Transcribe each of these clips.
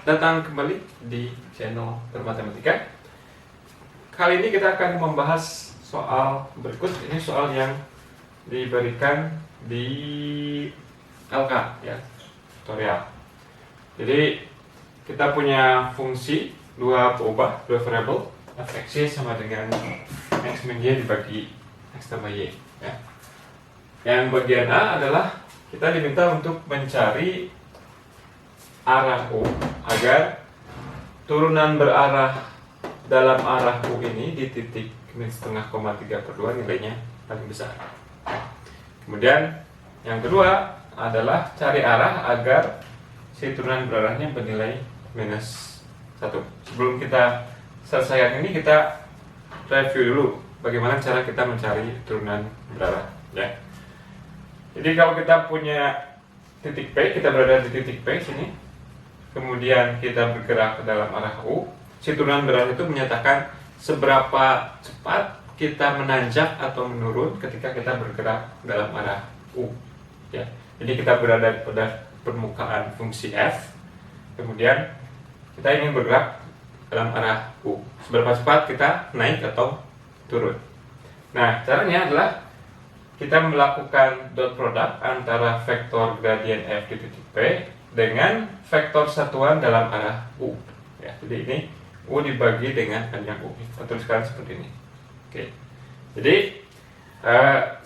datang kembali di channel Bermatematika. Kali ini kita akan membahas soal berikut. Ini soal yang diberikan di LK ya, tutorial. Jadi kita punya fungsi dua variabel f(x) sama dengan x min y dibagi x tambah y ya. Yang bagian A adalah kita diminta untuk mencari arah U agar turunan berarah dalam arah U ini di titik min setengah, 3/2 nilainya paling besar. Kemudian yang kedua adalah cari arah agar si turunan berarahnya bernilai -1. Sebelum kita selesaikan ini, kita review dulu bagaimana cara kita mencari turunan berarah ya. Jadi kalau kita punya titik P, kita berada di titik P sini, kemudian kita bergerak ke dalam arah U, si turunan berarah itu menyatakan seberapa cepat kita menanjak atau menurun ketika kita bergerak dalam arah U ya. Jadi kita berada pada permukaan fungsi f, kemudian kita ingin bergerak dalam arah U, seberapa cepat kita naik atau turun. Nah, caranya adalah kita melakukan dot product antara vektor gradien f di titik P dengan vektor satuan dalam arah U ya. Jadi ini U dibagi dengan panjang U. Kita tuliskan seperti ini. Oke. Jadi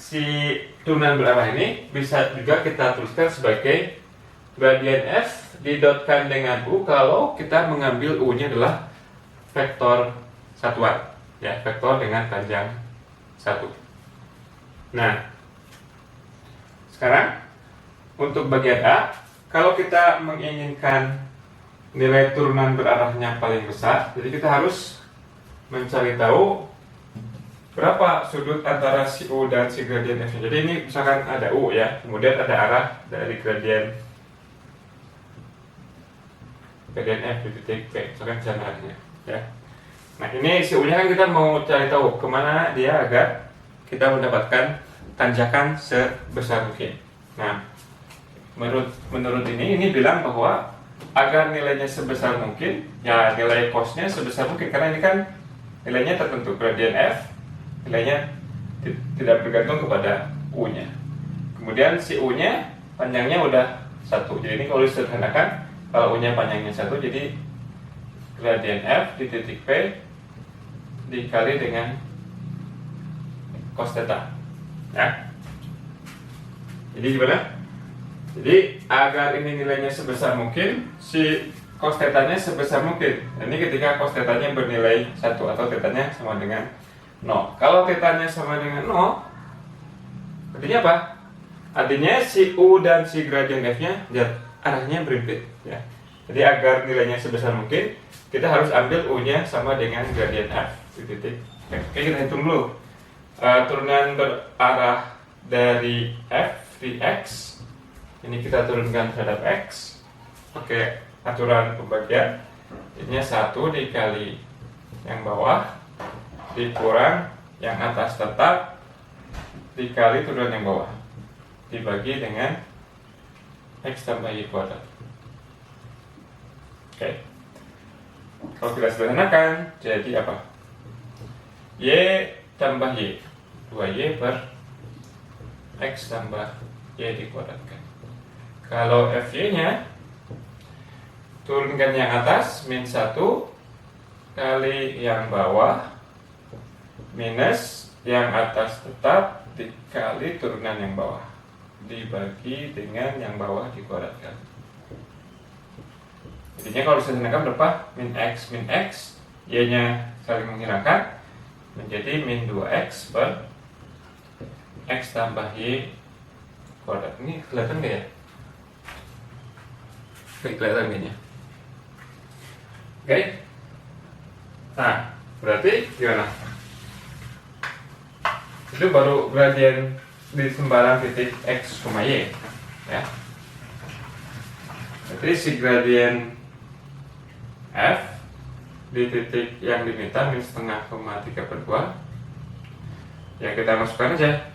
si turunan berarah ini bisa juga kita tuliskan sebagai gradien f didotkan dengan U kalau kita mengambil U-nya adalah vektor satuan ya, vektor dengan panjang 1. Nah, sekarang untuk bagian A, kalau kita menginginkan nilai turunan berarahnya paling besar, jadi kita harus mencari tahu berapa sudut antara si U dan si gradien f-nya. Jadi ini misalkan ada U ya, kemudian ada arah dari gradien f di titik P, misalkan jalannya ya. Nah, ini si U-nya kan kita mau cari tahu kemana dia agar kita mendapatkan tanjakan sebesar mungkin. Nah, menurut ini bilang bahwa agar nilainya sebesar mungkin, ya nilai cosnya sebesar mungkin, karena ini kan nilainya tertentu, gradien f nilainya tidak bergantung kepada U-nya. Kemudian si U-nya panjangnya udah 1. Jadi ini kalau disederhanakan, kalau U-nya panjangnya 1, jadi gradien f di titik P dikali dengan cos theta ya. Jadi gimana? Jadi agar ini nilainya sebesar mungkin, si cos theta-nya sebesar mungkin. Ini ketika cos theta-nya bernilai 1 atau theta-nya sama dengan 0. Kalau theta-nya sama dengan 0, artinya apa? Artinya si U dan si gradien f-nya arahnya berimpit ya. Jadi agar nilainya sebesar mungkin, kita harus ambil U-nya sama dengan gradien f di titik P. Oke, kita hitung dulu. Turunan berarah dari f di x ini kita turunkan terhadap x pakai aturan pembagian. Jadinya 1 dikali yang bawah dikurang yang atas tetap dikali turunan yang bawah dibagi dengan x tambah y kuadrat. Oke. Kalau kita sederhanakan jadi apa? Y tambah y, 2y per x tambah y dikuadratkan. Kalau fy-nya turunkan yang atas min 1 kali yang bawah minus yang atas tetap dikali turunan yang bawah dibagi dengan yang bawah dikuadratkan. Jadinya kalau disederhanakan berapa? Min x, y-nya saling menghilangkan menjadi min 2x per x tambah y kuadrat. Ini kelihatan nggak ya? Oke, kelihatan kayaknya. Oke. Nah, berarti gimana? Itu baru gradien di sembarang titik x, y ya. Berarti si gradien f di titik yang diminta min setengah, 3/2 ya kita masukkan aja.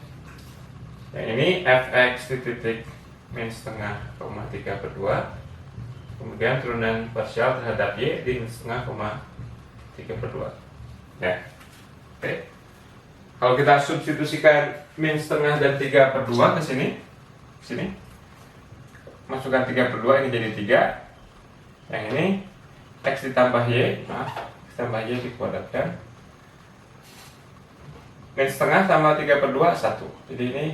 Yang ini fx di titik min setengah, 3/2 kemudian turunan parsial terhadap Y di min setengah, 3/2. Ya. Oke. Kalau kita substitusikan min setengah dan 3/2 ke sini, masukkan 3/2 ini jadi 3. Yang ini X ditambah Y, X tambah Y dikuadratkan. Min setengah sama 3/2 1. Jadi ini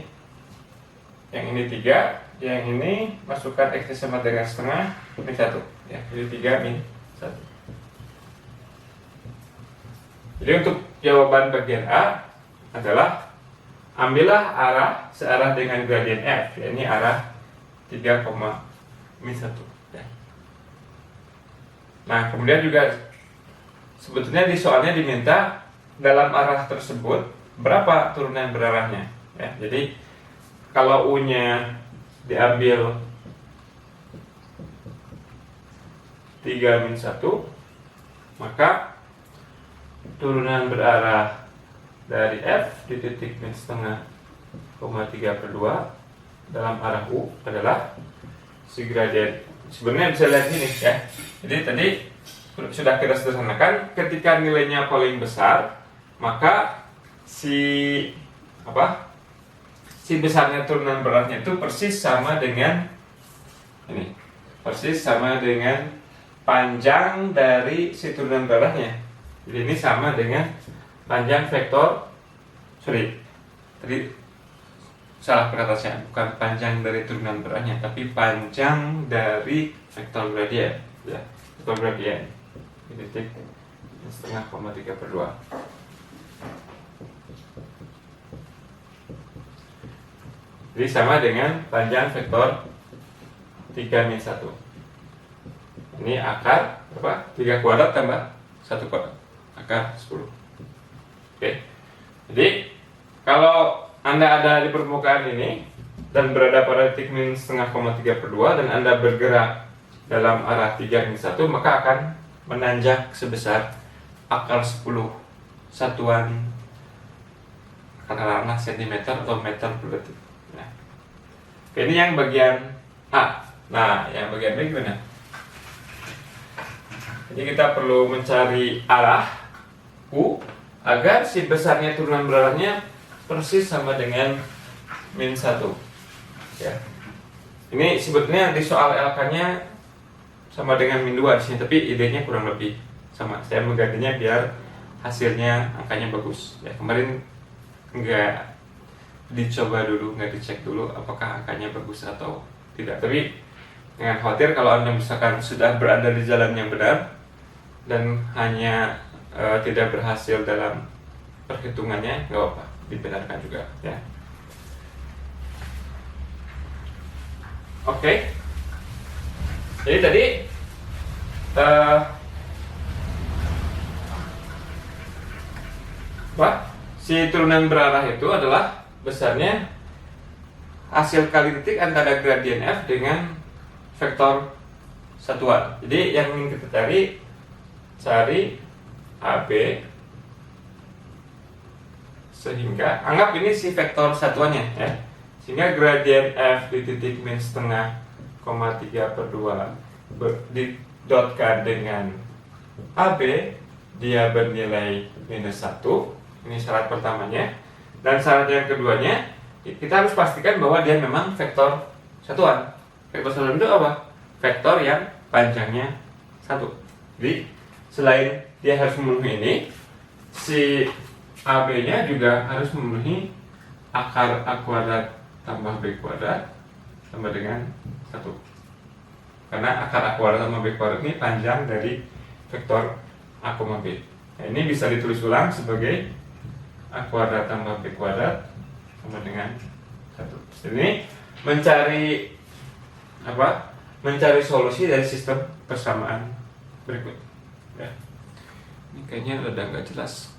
yang ini 3, yang ini masukkan X sama dengan setengah min 1. Ya, jadi 3 min 1. Jadi untuk jawaban bagian A adalah ambillah arah searah dengan gradien F, ya, ini arah 3, min 1. Ya. Nah, kemudian juga sebetulnya di soalnya diminta dalam arah tersebut berapa turunan berarahnya. Ya. Jadi kalau U-nya diambil 3 min 1, maka turunan berarah dari F di titik min setengah, 3/2 dalam arah U adalah si gradien. Sebenarnya bisa lihat ini ya. Jadi tadi sudah kita sederhanakan, ketika nilainya paling besar, maka si besarnya turunan berarahnya itu persis sama dengan ini. Persis sama dengan panjang dari si turunan berarahnya. Jadi ini sama dengan panjang vektor, tadi salah perkataan saya, bukan panjang dari turunan berarahnya, tapi panjang dari vektor gradien, ya, vektor gradien di titik setengah, 3/2. Jadi sama dengan panjang vektor 3 min 1. Ini akar berapa? 3 kuadrat tambah 1 kuadrat, akar 10. Oke. Jadi kalau Anda ada di permukaan ini dan berada pada titik min setengah, 3/2 dan Anda bergerak dalam arah 3 min 1, maka akan menanjak sebesar akar 10 satuan katakanlah sentimeter atau meter per detik. Nah, ini yang bagian A. Nah, yang bagian B gimana? Jadi kita perlu mencari arah U agar si besarnya turunan berarahnya persis sama dengan min 1. Ya. Ini sebetulnya di soal LK-nya sama dengan min 2 di sini, tapi idenya kurang lebih sama. Saya menggantinya biar hasilnya angkanya bagus. Ya, kemarin nggak dicoba dulu, nggak dicek dulu apakah angkanya bagus atau tidak. Tapi jangan khawatir kalau Anda misalkan sudah berada di jalan yang benar dan hanya tidak berhasil dalam perhitungannya, nggak apa-apa, dibenarkan juga ya. Oke. Jadi tadi si turunan berarah itu adalah besarnya hasil kali titik antara gradien F dengan vektor satuan. Jadi yang ingin kita cari AB, sehingga anggap ini si vektor satuannya ya, sehingga gradien F di titik min setengah, 3/2 didotkan dengan AB, dia bernilai minus 1. Ini syarat pertamanya. Dan syarat yang keduanya, kita harus pastikan bahwa dia memang vektor satuan. Vektor satuan itu apa? Vektor yang panjangnya 1. Jadi selain dia harus memenuhi ini, si AB-nya juga harus memenuhi akar A kuadrat tambah B kuadrat sama dengan 1. Karena akar A kuadrat tambah B kuadrat ini panjang dari vektor A, B. Nah, ini bisa ditulis ulang sebagai A kuadrat tambah B kuadrat sama dengan 1. Ini mencari solusi dari sistem persamaan berikut ya. Ini kayaknya udah nggak jelas.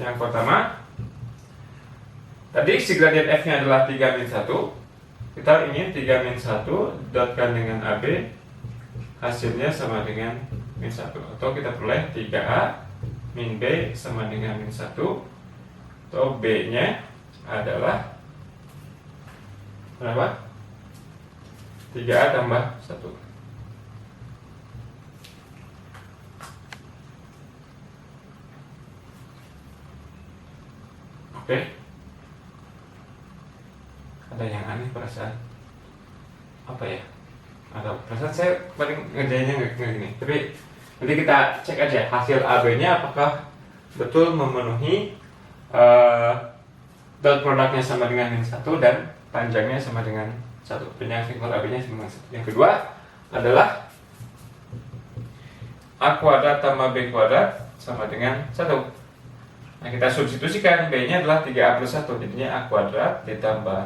Yang pertama, tadi si gradien F-nya adalah 3 min 1. Kita ingin 3 min 1 dotkan dengan AB, hasilnya sama dengan min 1. Atau kita peroleh 3A min B sama dengan min 1. Atau B-nya adalah berapa? 3A tambah 1. Oke. Ada yang aneh perasaan. Apa ya? Ada perasaan saya paling ngerjainnya nggak gini. Tapi nanti kita cek aja hasil AB-nya apakah betul memenuhi dot produknya sama dengan min 1 dan panjangnya sama dengan 1. Panjang vektor AB-nya sama dengan 1. Yang kedua adalah A kuadrat tambah B kuadrat sama dengan 1. Nah, kita substitusikan B-nya adalah 3A plus 1. Jadinya A kuadrat ditambah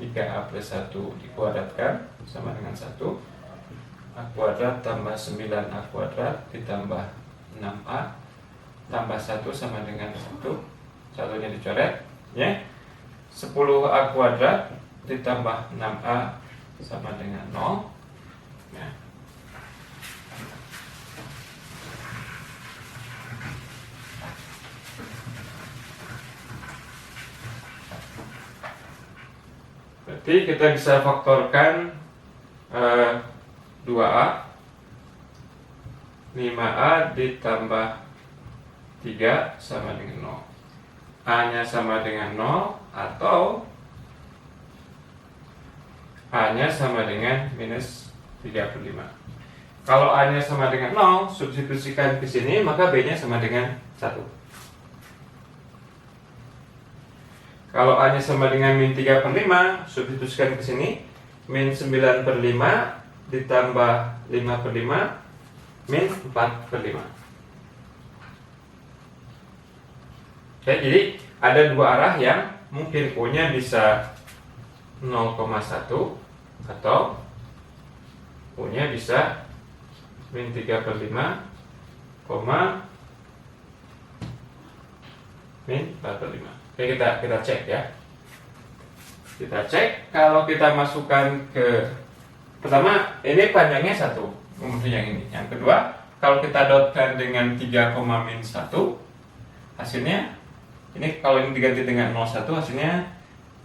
3A plus 1 dikuadratkan sama dengan 1. A kuadrat tambah 9A kuadrat ditambah 6A tambah 1 sama dengan 1. Satunya dicoret ya. 10A kuadrat ditambah 6A sama dengan 0 ya. Berarti kita bisa faktorkan 2A 5A ditambah 3 sama dengan 0. A nya sama dengan 0 atau A nya sama dengan minus 35. Kalau A nya sama dengan 0, substitusikan ke sini, maka B nya sama dengan 1. Kalau A nya sama dengan min 3/5, substitusikan ke sini, min 9/5 ditambah 5/5 min 4/5. Oke, jadi ada dua arah yang mungkin U nya bisa 0,1 atau U nya bisa min 3/5, min 4/5. Oke, kita cek ya. Kita cek kalau kita masukkan ke pertama ini panjangnya 1, kemudian yang ini. Yang kedua, kalau kita dotkan dengan 3,-1, hasilnya ini kalau ini diganti dengan 01, hasilnya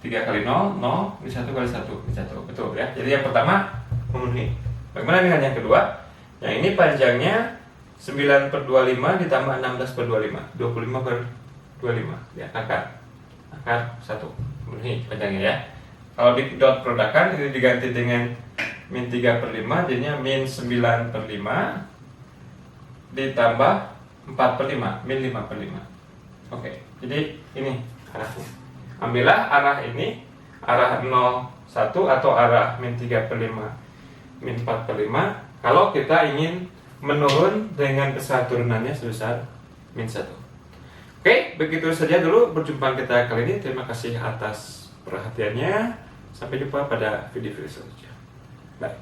3 kali 0, 0, min 1 kali 1, min 1. Betul ya. Jadi yang pertama memenuhi. Bagaimana dengan yang kedua? Yang ini panjangnya 9/25 ditambah 16/25, 25/25 ya, akar 1 memenuhi panjangnya ya. Kalau di dot produkan ini diganti dengan min 3/5, jadinya min 9/5 ditambah 4/5, min 5/5. Oke, jadi ini arahnya. Ambillah arah ini, arah 0,1 atau arah min 3/5, min 4/5. Kalau kita ingin menurun dengan besar turunannya sebesar min 1. Oke, begitu saja dulu perjumpaan kita kali ini. Terima kasih atas perhatiannya. Sampai jumpa pada video-video selanjutnya. Bye.